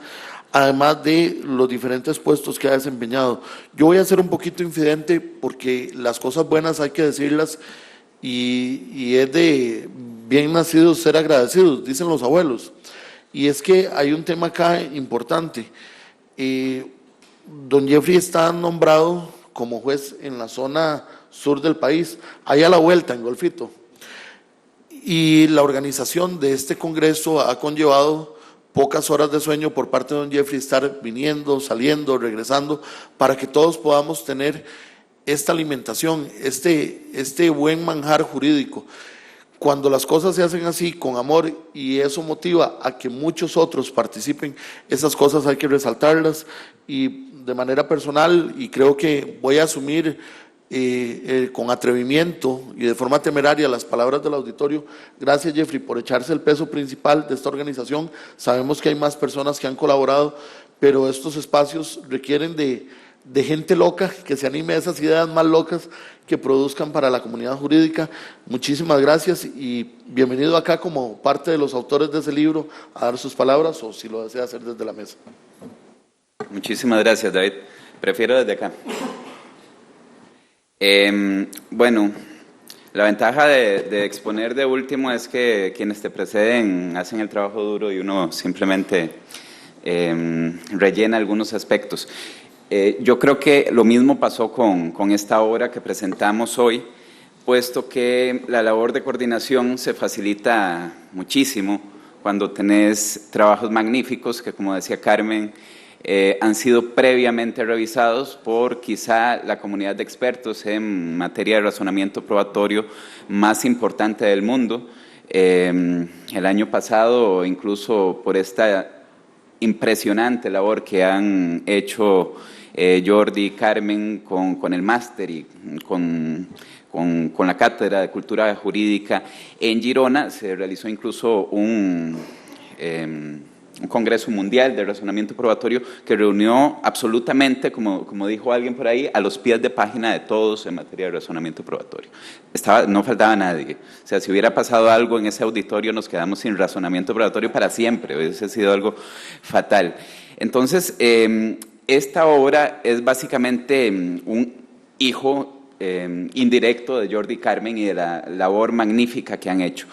además de los diferentes puestos que ha desempeñado. Yo voy a ser un poquito infidente porque las cosas buenas hay que decirlas y es de bien nacidos ser agradecidos, dicen los abuelos. Y es que hay un tema acá importante. Don Jeffrey está nombrado como juez en la zona sur del país, ahí a la vuelta, en Golfito. Y la organización de este congreso ha conllevado pocas horas de sueño por parte de don Jeffrey, estar viniendo, saliendo, regresando, para que todos podamos tener esta alimentación, este buen manjar jurídico. Cuando las cosas se hacen así, con amor, y eso motiva a que muchos otros participen, esas cosas hay que resaltarlas. Y de manera personal, y creo que voy a asumir con atrevimiento y de forma temeraria las palabras del auditorio, gracias Jeffrey por echarse el peso principal de esta organización. Sabemos que hay más personas que han colaborado, pero estos espacios requieren de gente loca, que se anime a esas ideas más locas que produzcan para la comunidad jurídica. Muchísimas gracias y bienvenido acá como parte de los autores de ese libro a dar sus palabras, o si lo desea hacer desde la mesa. Muchísimas gracias, David. Prefiero desde acá. Bueno, la ventaja de exponer de último es que quienes te preceden hacen el trabajo duro y uno simplemente rellena algunos aspectos. Yo creo que lo mismo pasó con esta obra que presentamos hoy, puesto que la labor de coordinación se facilita muchísimo cuando tenés trabajos magníficos que, como decía Carmen, han sido previamente revisados por quizá la comunidad de expertos en materia de razonamiento probatorio más importante del mundo. El año pasado, incluso por esta impresionante labor que han hecho Jordi y Carmen con el máster y con la Cátedra de Cultura Jurídica en Girona, se realizó incluso un Congreso Mundial de Razonamiento Probatorio que reunió absolutamente, como dijo alguien por ahí, a los pies de página de todos en materia de razonamiento probatorio. No faltaba nadie. O sea, si hubiera pasado algo en ese auditorio, nos quedamos sin razonamiento probatorio para siempre. Hubiese sido algo fatal. Entonces, esta obra es básicamente un hijo indirecto de Jordi y Carmen y de la labor magnífica que han hecho.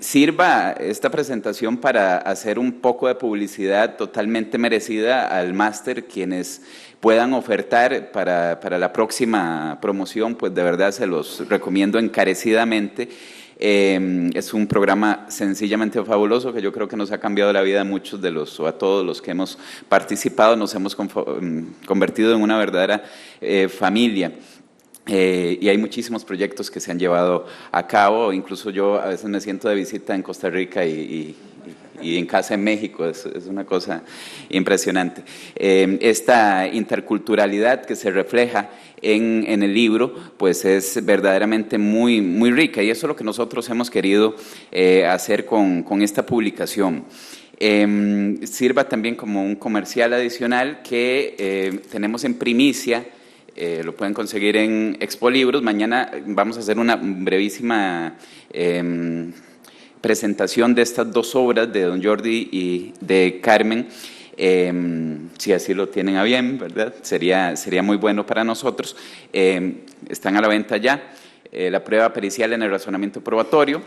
Sirva esta presentación para hacer un poco de publicidad totalmente merecida al máster. Quienes puedan ofertar para la próxima promoción, pues de verdad se los recomiendo encarecidamente. Es un programa sencillamente fabuloso que yo creo que nos ha cambiado la vida a muchos o a todos los que hemos participado. Nos hemos convertido en una verdadera familia. Y hay muchísimos proyectos que se han llevado a cabo. Incluso yo a veces me siento de visita en Costa Rica y en casa en México. Es una cosa impresionante. Esta interculturalidad que se refleja en el libro, pues es verdaderamente muy, muy rica, y eso es lo que nosotros hemos querido hacer con esta publicación. Sirva también como un comercial adicional que tenemos en primicia. Lo pueden conseguir en Expo Libros. Mañana vamos a hacer una brevísima presentación de estas dos obras de don Jordi y de Carmen, si así lo tienen a bien, ¿verdad? Sería muy bueno para nosotros. Están a la venta ya. La prueba pericial en el razonamiento probatorio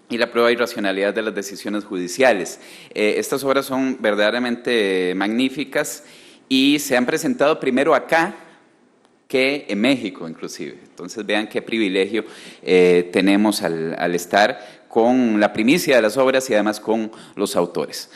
y la prueba de irracionalidad de las decisiones judiciales. Estas obras son verdaderamente magníficas y se han presentado primero acá que en México inclusive. Entonces vean qué privilegio tenemos al estar con la primicia de las obras y además con los autores.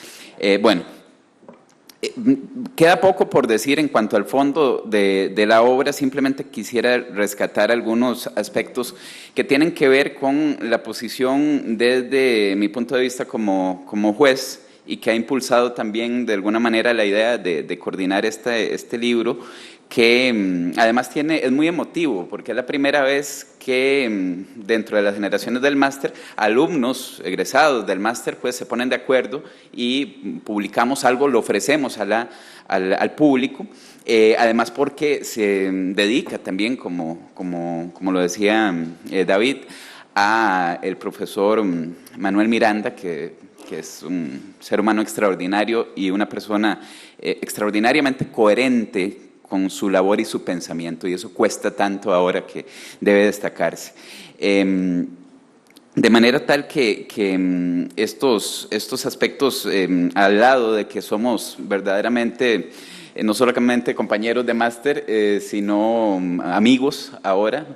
Queda poco por decir en cuanto al fondo de la obra. Simplemente quisiera rescatar algunos aspectos que tienen que ver con la posición desde mi punto de vista como juez, y que ha impulsado también de alguna manera la idea de coordinar este libro, que además es muy emotivo, porque es la primera vez que dentro de las generaciones del máster, alumnos egresados del máster pues se ponen de acuerdo y publicamos algo, lo ofrecemos al público, además porque se dedica también, como lo decía David, a el profesor Manuel Miranda, que es un ser humano extraordinario y una persona extraordinariamente coherente con su labor y su pensamiento, y eso cuesta tanto ahora que debe destacarse. De manera tal que estos aspectos, al lado de que somos verdaderamente, no solamente compañeros de máster, sino amigos ahora,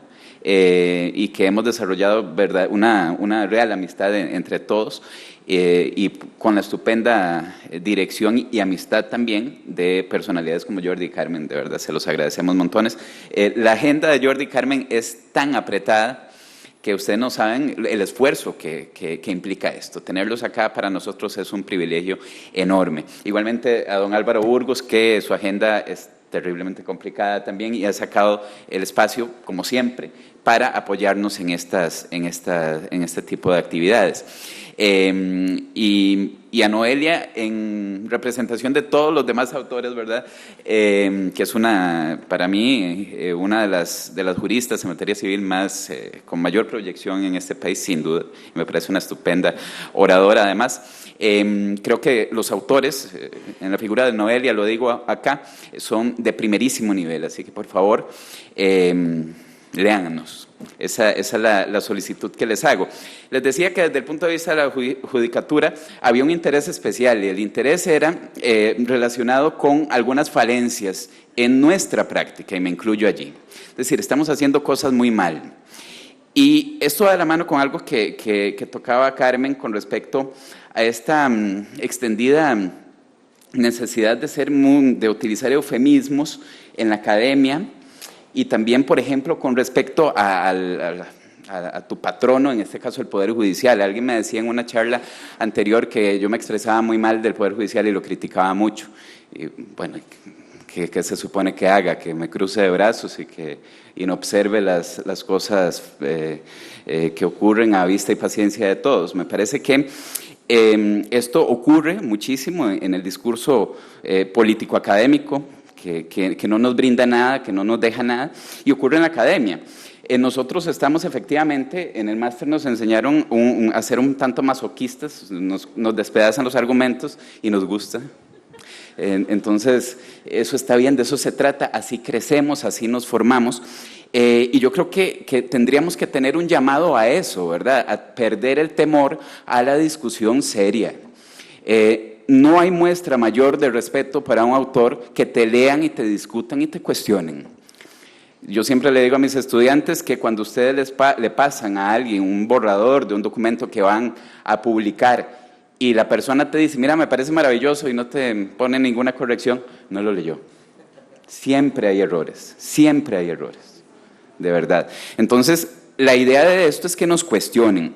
y que hemos desarrollado, ¿verdad?, una real amistad entre todos, y con la estupenda dirección y amistad también de personalidades como Jordi y Carmen. De verdad, se los agradecemos montones. La agenda de Jordi y Carmen es tan apretada que ustedes no saben el esfuerzo que implica esto. Tenerlos acá para nosotros es un privilegio enorme. Igualmente a don Álvaro Burgos, que su agenda es terriblemente complicada también y ha sacado el espacio, como siempre, para apoyarnos en este tipo de actividades. Y a Noelia, en representación de todos los demás autores, ¿verdad?, que es para mí, una de las juristas en materia civil con mayor proyección en este país, sin duda. Me parece una estupenda oradora, además. Creo que los autores, en la figura de Noelia, lo digo acá, son de primerísimo nivel, así que por favor, léanos. Esa es la solicitud que les hago. Les decía que desde el punto de vista de la judicatura había un interés especial, y el interés era relacionado con algunas falencias en nuestra práctica, y me incluyo allí. Es decir, estamos haciendo cosas muy mal. Y esto va de la mano con algo que tocaba Carmen con respecto a esta extendida necesidad de utilizar eufemismos en la academia, y también, por ejemplo, con respecto a tu patrono, en este caso el Poder Judicial. Alguien me decía en una charla anterior que yo me expresaba muy mal del Poder Judicial y lo criticaba mucho. Y bueno, ¿qué se supone que haga? Que me cruce de brazos y no observe las cosas que ocurren a vista y paciencia de todos. Me parece que esto ocurre muchísimo en el discurso político-académico, que no nos brinda nada, que no nos deja nada, y ocurre en la academia. Nosotros estamos efectivamente, en el máster nos enseñaron a ser un tanto masoquistas, nos despedazan los argumentos y nos gusta. Entonces, eso está bien, de eso se trata, así crecemos, así nos formamos. Y yo creo que tendríamos que tener un llamado a eso, ¿verdad?, a perder el temor a la discusión seria. No hay muestra mayor de respeto para un autor que te lean y te discutan y te cuestionen. Yo siempre le digo a mis estudiantes que cuando ustedes le pasan a alguien un borrador de un documento que van a publicar y la persona te dice, mira, me parece maravilloso, y no te pone ninguna corrección, no lo leyó. Siempre hay errores, de verdad. Entonces, la idea de esto es que nos cuestionen.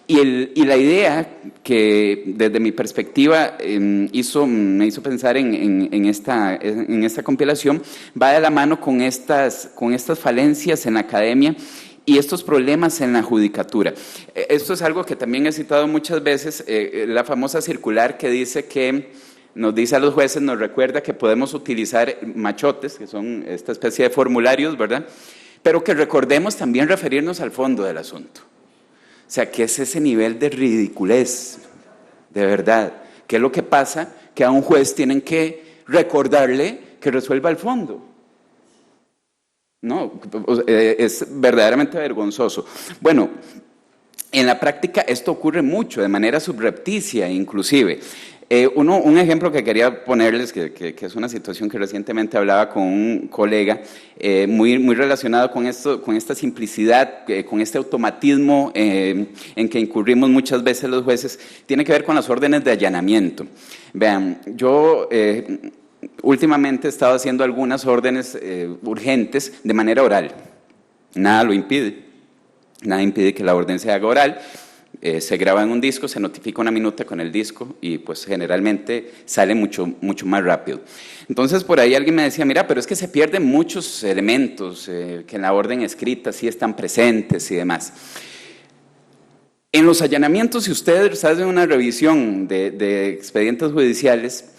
Y la idea que desde mi perspectiva me hizo pensar en esta compilación va de la mano con estas falencias en la academia y estos problemas en la judicatura. Esto es algo que también he citado muchas veces, la famosa circular que dice que nos dice a los jueces, nos recuerda que podemos utilizar machotes, que son esta especie de formularios, ¿verdad?, pero que recordemos también referirnos al fondo del asunto. O sea, ¿qué es ese nivel de ridiculez? De verdad, ¿qué es lo que pasa? Que a un juez tienen que recordarle que resuelva el fondo. No, es verdaderamente vergonzoso. Bueno, en la práctica esto ocurre mucho, de manera subrepticia inclusive. Un ejemplo que quería ponerles, que es una situación que recientemente hablaba con un colega, muy relacionado con esta simplicidad, con este automatismo en que incurrimos muchas veces los jueces, tiene que ver con las órdenes de allanamiento. Vean, yo últimamente he estado haciendo algunas órdenes urgentes de manera oral. Nada lo impide. Nada impide que la orden se haga oral. Se graba en un disco, se notifica una minuta con el disco y pues generalmente sale mucho más rápido. Entonces por ahí alguien me decía, mira, pero es que se pierden muchos elementos que en la orden escrita sí están presentes y demás. En los allanamientos, si ustedes hacen una revisión de expedientes judiciales,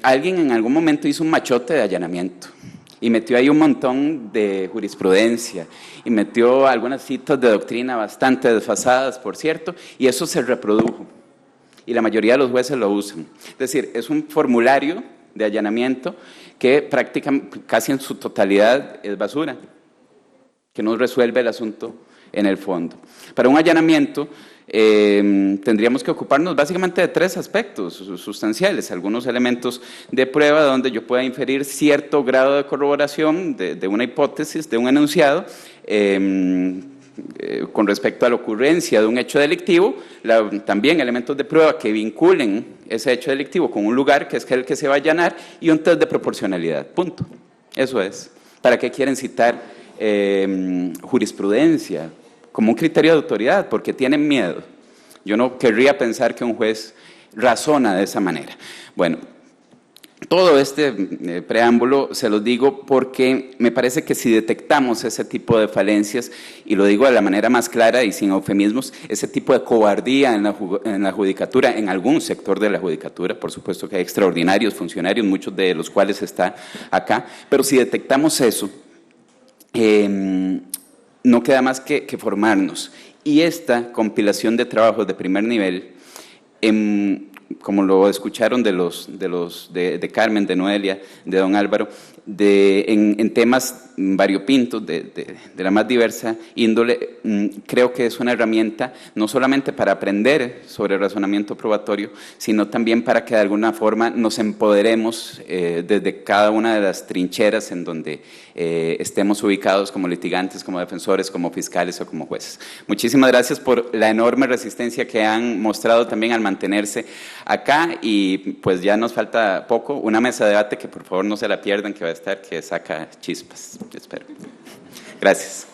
alguien en algún momento hizo un machote de allanamiento y metió ahí un montón de jurisprudencia y metió algunas citas de doctrina bastante desfasadas, por cierto, y eso se reprodujo. Y la mayoría de los jueces lo usan. Es decir, es un formulario de allanamiento que prácticamente, casi en su totalidad, es basura, que no resuelve el asunto en el fondo. Para un allanamiento tendríamos que ocuparnos básicamente de 3 aspectos sustanciales, algunos elementos de prueba donde yo pueda inferir cierto grado de corroboración de una hipótesis, de un enunciado, con respecto a la ocurrencia de un hecho delictivo, también elementos de prueba que vinculen ese hecho delictivo con un lugar que es el que se va a allanar y un test de proporcionalidad, punto. Eso es. ¿Para qué quieren citar jurisprudencia como un criterio de autoridad? Porque tienen miedo. Yo no querría pensar que un juez razona de esa manera. Bueno, todo este preámbulo se los digo porque me parece que si detectamos ese tipo de falencias, y lo digo de la manera más clara y sin eufemismos, ese tipo de cobardía en la judicatura, en algún sector de la judicatura, por supuesto que hay extraordinarios funcionarios, muchos de los cuales está acá, pero si detectamos eso, no queda más que formarnos. Y esta compilación de trabajos de primer nivel, como lo escucharon de Carmen, de Noelia, de don Álvaro, en temas variopintos de la más diversa índole, creo que es una herramienta no solamente para aprender sobre el razonamiento probatorio, sino también para que de alguna forma nos empoderemos desde cada una de las trincheras en donde estemos ubicados como litigantes, como defensores, como fiscales o como jueces. Muchísimas gracias por la enorme resistencia que han mostrado también al mantenerse acá, y pues ya nos falta poco, una mesa de debate que por favor no se la pierdan, que va a estar, que saca chispas, espero. Gracias.